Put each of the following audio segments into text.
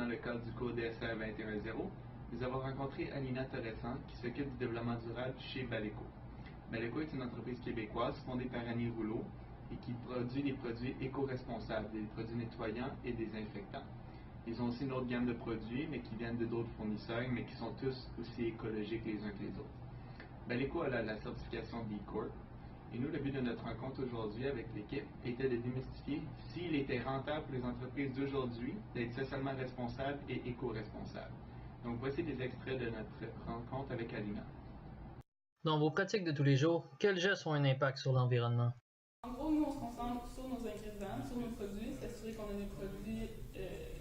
le cadre du cours DSR 21.0, nous avons rencontré Alina Torressan qui s'occupe du développement durable chez Baleco. Baleco est une entreprise québécoise fondée par Annie Rouleau et qui produit des produits éco-responsables, des produits nettoyants et désinfectants. Ils ont aussi une autre gamme de produits, mais qui viennent d'autres fournisseurs, mais qui sont tous aussi écologiques les uns que les autres. Baleco a la certification B Corp. Et nous, le but de notre rencontre aujourd'hui avec l'équipe était de démystifier s'il était rentable pour les entreprises d'aujourd'hui d'être socialement responsables et éco-responsables. Donc voici des extraits de notre rencontre avec Alina. Dans vos pratiques de tous les jours, quels gestes ont un impact sur l'environnement? En gros, nous, on se concentre sur nos ingrédients, sur nos produits, s'assurer qu'on a des produits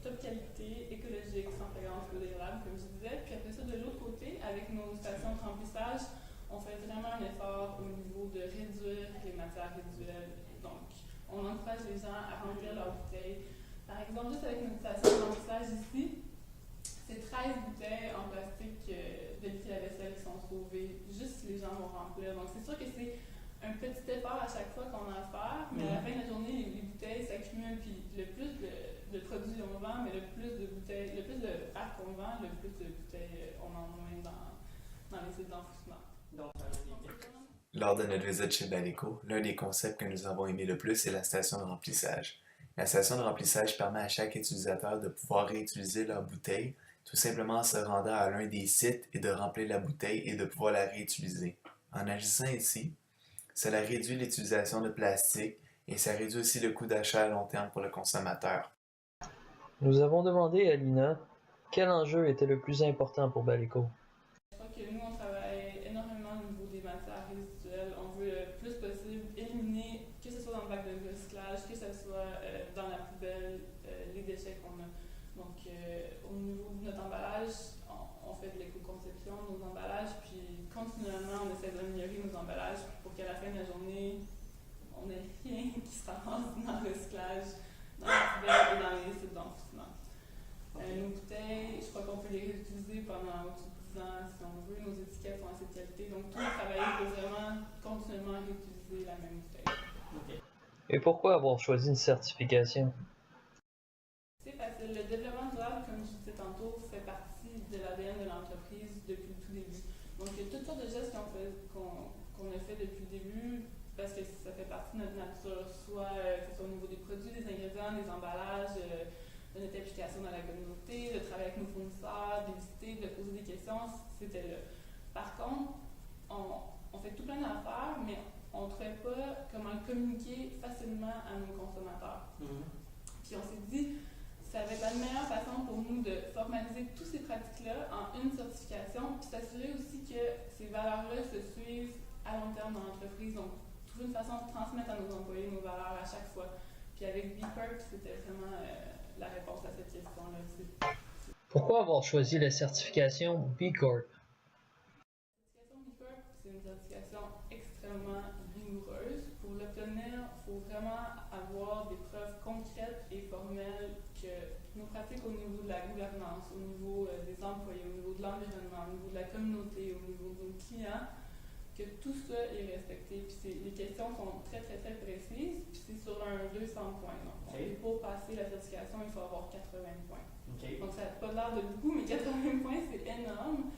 top qualité, écologiques, sans fréquence biodégradable, comme je disais. Puis après ça, de l'autre côté, avec nos stations de remplissage, on fait vraiment un effort au niveau de réduire les matières résiduelles. Donc, on encourage les gens à remplir leurs bouteilles. Par exemple, juste avec notre station de remplissage ici, c'est 13 bouteilles en plastique de liquide à vaisselle qui sont sauvées, juste si les gens vont remplir. Donc, c'est sûr que c'est un petit effort à chaque fois qu'on a à faire, mais à la fin de la journée, les bouteilles s'accumulent, puis le plus de produits on vend, mais le plus de bouteilles, le plus de packs qu'on vend, le plus de bouteilles on en moins dans les sites d'enfouissement. Lors de notre visite chez Baleco, l'un des concepts que nous avons aimé le plus est la station de remplissage. La station de remplissage permet à chaque utilisateur de pouvoir réutiliser leur bouteille, tout simplement en se rendant à l'un des sites et de remplir la bouteille et de pouvoir la réutiliser. En agissant ici, cela réduit l'utilisation de plastique et ça réduit aussi le coût d'achat à long terme pour le consommateur. Nous avons demandé à Alina quel enjeu était le plus important pour Baleco. Je crois que nous, on travaille énormément au niveau des matières résiduelles. On veut le plus possible éliminer, que ce soit dans le bac de recyclage, que ce soit dans la poubelle, les déchets qu'on a. Donc, au niveau de notre emballage, on fait de l'éco-conception de nos emballages, puis continuellement, on essaie d'améliorer nos emballages pour qu'à la fin de la journée, on n'ait rien qui se ramasse dans le recyclage, dans la poubelle et dans les sites d'enfouissement. Nos bouteilles, je crois qu'on peut les réutiliser pendant au-dessus de 10 ans si on veut. Nos étiquettes sont assez de qualité. Donc, tout le travail pour vraiment continuellement réutiliser la même bouteille. Okay. Et pourquoi avoir choisi une certification? C'est facile. Le développement durable, comme je disais tantôt, fait partie de l'ADN de l'entreprise depuis le tout début. Donc, il y a toutes sortes de gestes qu'on a fait depuis le début parce que ça fait partie de notre nature, soit que ce soit au niveau des produits, des ingrédients, des emballages, de notre implication dans la communauté, de travailler avec nos fournisseurs, de visiter, de poser des questions, c'était là. Par contre, on fait tout plein d'affaires, mais on ne trouvait pas comment communiquer facilement à nos consommateurs. Puis on s'est dit, ça va être la meilleure façon pour nous de formaliser toutes ces pratiques-là en une certification, puis s'assurer aussi que ces valeurs-là se suivent à long terme dans l'entreprise. Donc, trouver une façon de transmettre à nos employés nos valeurs à chaque fois. Puis avec B Corp, c'était vraiment la réponse à cette question-là aussi. Pourquoi avoir choisi la certification B Corp? La certification B Corp, c'est une certification extrêmement rigoureuse. Pour l'obtenir, il faut vraiment avoir des preuves concrètes et formelles que nos pratiques au niveau de la gouvernance, au niveau des employés, au niveau de l'environnement, au niveau de la communauté, au niveau de nos clients, que tout ça est respecté. Puis les questions sont très, très, très précises. Puis c'est sur un 200 points. Donc, pour passer la certification, il faut avoir 80 points. Donc, ça n'a pas l'air de beaucoup, mais 80 points, c'est énorme.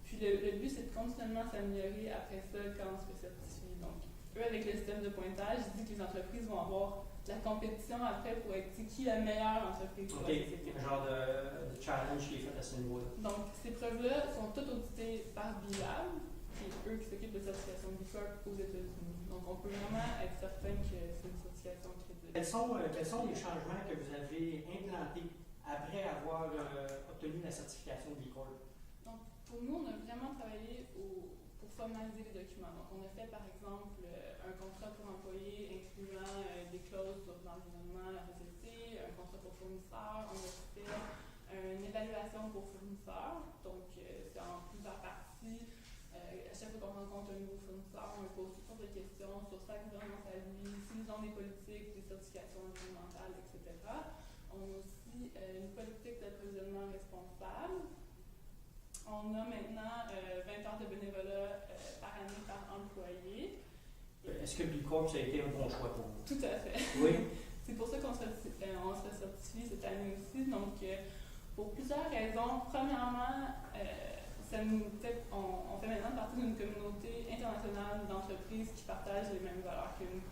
Puis le but, c'est de continuellement s'améliorer après ça quand on se fait certifier. Donc, eux, avec le système de pointage, ils disent que les entreprises vont avoir de la compétition après pour être qui la meilleure entreprise pour la société. Un genre de challenge qui est fait à ce niveau-là. Donc, ces preuves-là sont toutes auditées par B-Lab, qui est eux qui s'occupent de la certification B Corp aux États-Unis. Donc, on peut vraiment être certain que c'est une certification crédible. Quels sont les changements que vous avez implantés après avoir obtenu la certification B Corp? Donc, pour nous, on a vraiment travaillé pour formaliser les documents. Donc, on a fait, par exemple, un contrat pour employés incluant des clauses sur l'environnement, la société, un contrat pour fournisseurs. On a fait une évaluation pour fournisseurs. Donc, c'est en plusieurs parties. À chaque fois qu'on rencontre un nouveau fournisseur, on lui pose toutes sortes de questions sur sa gouvernance à lui, s'ils ont des politiques, des certifications environnementales, etc. On a aussi une politique d'approvisionnement responsable. On a maintenant 20 heures de bénévolat par année par employé. Est-ce que B Corp, ça a été un bon choix pour vous? Tout à fait. Oui. C'est pour ça qu'on se certifie cette année aussi. Donc, Pour plusieurs raisons. Premièrement, on fait maintenant partie d'une communauté internationale d'entreprises qui partagent les mêmes valeurs que nous.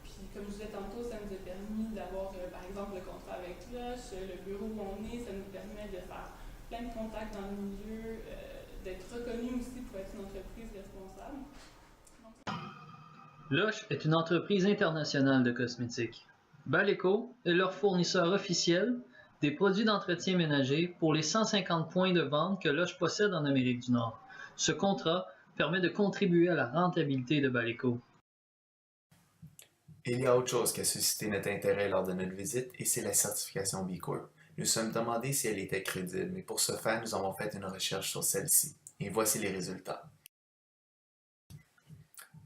Puis, comme je disais tantôt, ça nous a permis d'avoir, par exemple, le contrat avec Lush, le bureau où on est, ça nous permet de faire plein de contacts dans le milieu, d'être reconnu aussi pour être une entreprise responsable. Lush est une entreprise internationale de cosmétiques. Baleco est leur fournisseur officiel des produits d'entretien ménager pour les 150 points de vente que Lush possède en Amérique du Nord. Ce contrat permet de contribuer à la rentabilité de Baleco. Il y a autre chose qui a suscité notre intérêt lors de notre visite et c'est la certification B Corp. Nous nous sommes demandé si elle était crédible, mais pour ce faire, nous avons fait une recherche sur celle-ci. Et voici les résultats.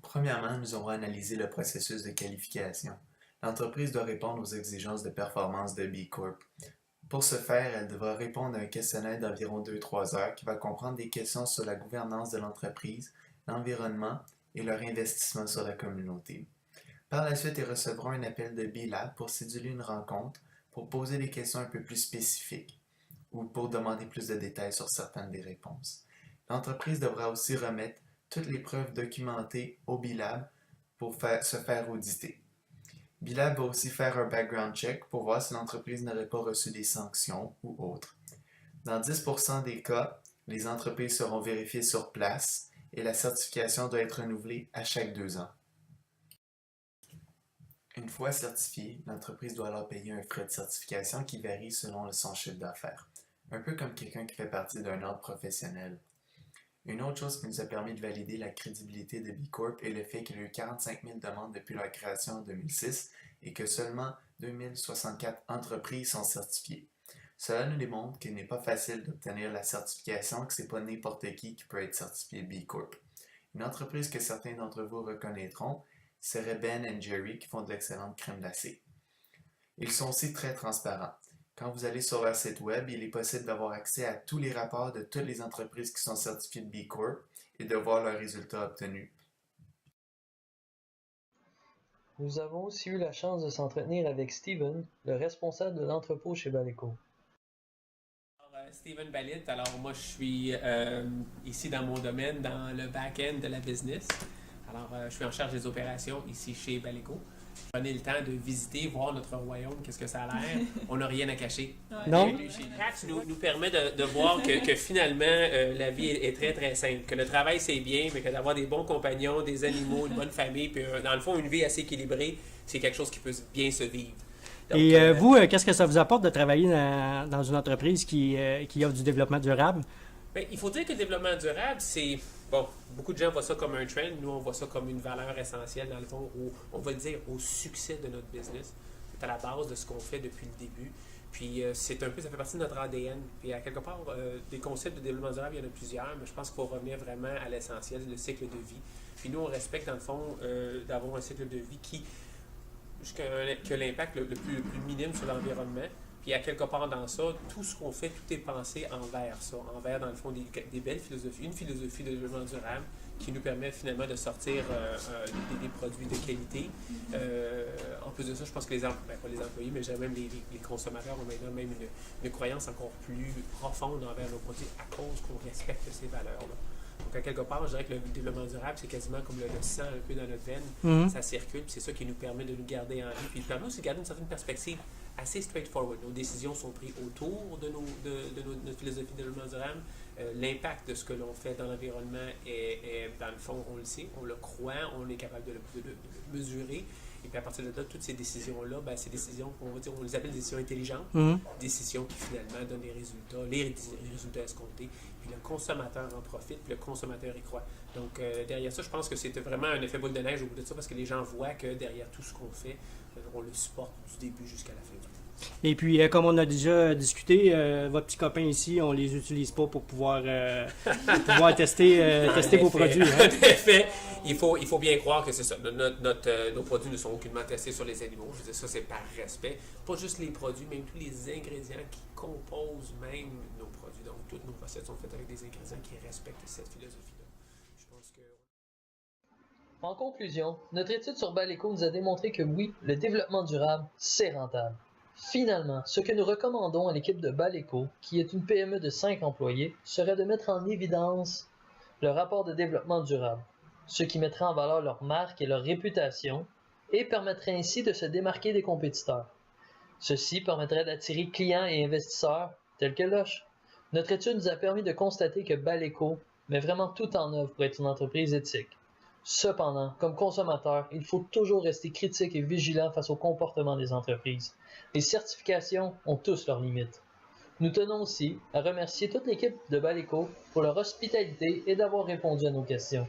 Premièrement, nous avons analysé le processus de qualification. L'entreprise doit répondre aux exigences de performance de B Corp. Pour ce faire, elle devra répondre à un questionnaire d'environ 2-3 heures qui va comprendre des questions sur la gouvernance de l'entreprise, l'environnement et leur investissement sur la communauté. Par la suite, ils recevront un appel de B-Lab pour céduler une rencontre, pour poser des questions un peu plus spécifiques ou pour demander plus de détails sur certaines des réponses. L'entreprise devra aussi remettre toutes les preuves documentées au B-Lab pour se faire auditer. B-Lab va aussi faire un background check pour voir si l'entreprise n'aurait pas reçu des sanctions ou autres. Dans 10% des cas, les entreprises seront vérifiées sur place et la certification doit être renouvelée à chaque 2 ans. Une fois certifiée, l'entreprise doit alors payer un frais de certification qui varie selon son chiffre d'affaires, un peu comme quelqu'un qui fait partie d'un ordre professionnel. Une autre chose qui nous a permis de valider la crédibilité de B Corp est le fait qu'il y a eu 45 000 demandes depuis leur création en 2006 et que seulement 2064 entreprises sont certifiées. Cela nous démontre qu'il n'est pas facile d'obtenir la certification et que ce n'est pas n'importe qui peut être certifié B Corp. Une entreprise que certains d'entre vous reconnaîtront serait Ben & Jerry qui font de l'excellente crème glacée. Ils sont aussi très transparents. Quand vous allez sur leur site web, il est possible d'avoir accès à tous les rapports de toutes les entreprises qui sont certifiées de B Corp et de voir leurs résultats obtenus. Nous avons aussi eu la chance de s'entretenir avec Steven, le responsable de l'entrepôt chez Baleco. Steven Balit, alors moi je suis ici dans mon domaine, dans le back-end de la business. Alors je suis en charge des opérations ici chez Baleco. Prenez le temps de visiter, voir notre royaume, qu'est-ce que ça a l'air. On n'a rien à cacher. Non. Chez nous permet de voir que finalement la vie est très très simple. Que le travail c'est bien, mais que d'avoir des bons compagnons, des animaux, une bonne famille, puis dans le fond une vie assez équilibrée, c'est quelque chose qui peut bien se vivre. Donc, et vous, qu'est-ce que ça vous apporte de travailler dans une entreprise qui offre du développement durable? Bien, il faut dire que le développement durable, c'est... Bon, beaucoup de gens voient ça comme un trend. Nous, on voit ça comme une valeur essentielle, dans le fond, on va dire au succès de notre business. C'est à la base de ce qu'on fait depuis le début. Puis, c'est un peu, ça fait partie de notre ADN. Puis, à quelque part, des concepts de développement durable, il y en a plusieurs, mais je pense qu'il faut revenir vraiment à l'essentiel, le cycle de vie. Puis, nous, on respecte, dans le fond, d'avoir un cycle de vie que l'impact le plus minime sur l'environnement. Puis à quelque part dans ça, tout ce qu'on fait, tout est pensé envers ça, envers dans le fond des belles philosophies, une philosophie de développement durable qui nous permet finalement de sortir des produits de qualité. En plus de ça, je pense que pas les employés, mais même les consommateurs ont maintenant même une croyance encore plus profonde envers nos produits à cause qu'on respecte ces valeurs-là. Donc, à quelque part, je dirais que le développement durable, c'est quasiment comme le sang un peu dans notre veine. Ça circule, puis c'est ça qui nous permet de nous garder en vie. Puis, il permet aussi de garder une certaine perspective assez straightforward. Nos décisions sont prises autour de notre philosophie de développement durable. L'impact de ce que l'on fait dans l'environnement est, dans le fond, on le sait, on le croit, on est capable de le mesurer. Et puis à partir de là, toutes ces décisions-là, ben, ces décisions, on les appelle des décisions intelligentes, décisions qui finalement donnent les résultats escomptés. Puis le consommateur en profite, puis le consommateur y croit. Donc derrière ça, je pense que c'était vraiment un effet boule de neige au bout de ça, parce que les gens voient que derrière tout ce qu'on fait, on le supporte du début jusqu'à la fin du temps. Et puis, comme on a déjà discuté, votre petit copain ici, on les utilise pas pour pouvoir tester vos produits. Hein? En effet, il faut bien croire que c'est ça. Nos produits ne sont aucunement testés sur les animaux. Je veux dire, ça, c'est par respect. Pas juste les produits, mais tous les ingrédients qui composent même nos produits. Donc, toutes nos recettes sont faites avec des ingrédients qui respectent cette philosophie-là. Je pense que... En conclusion, notre étude sur Baleco nous a démontré que oui, le développement durable, c'est rentable. Finalement, ce que nous recommandons à l'équipe de Baleco, qui est une PME de 5 employés, serait de mettre en évidence le rapport de développement durable, ce qui mettrait en valeur leur marque et leur réputation et permettrait ainsi de se démarquer des compétiteurs. Ceci permettrait d'attirer clients et investisseurs tels que Lush. Notre étude nous a permis de constater que Baleco met vraiment tout en œuvre pour être une entreprise éthique. Cependant, comme consommateur, il faut toujours rester critique et vigilant face au comportement des entreprises. Les certifications ont tous leurs limites. Nous tenons aussi à remercier toute l'équipe de Baleco pour leur hospitalité et d'avoir répondu à nos questions.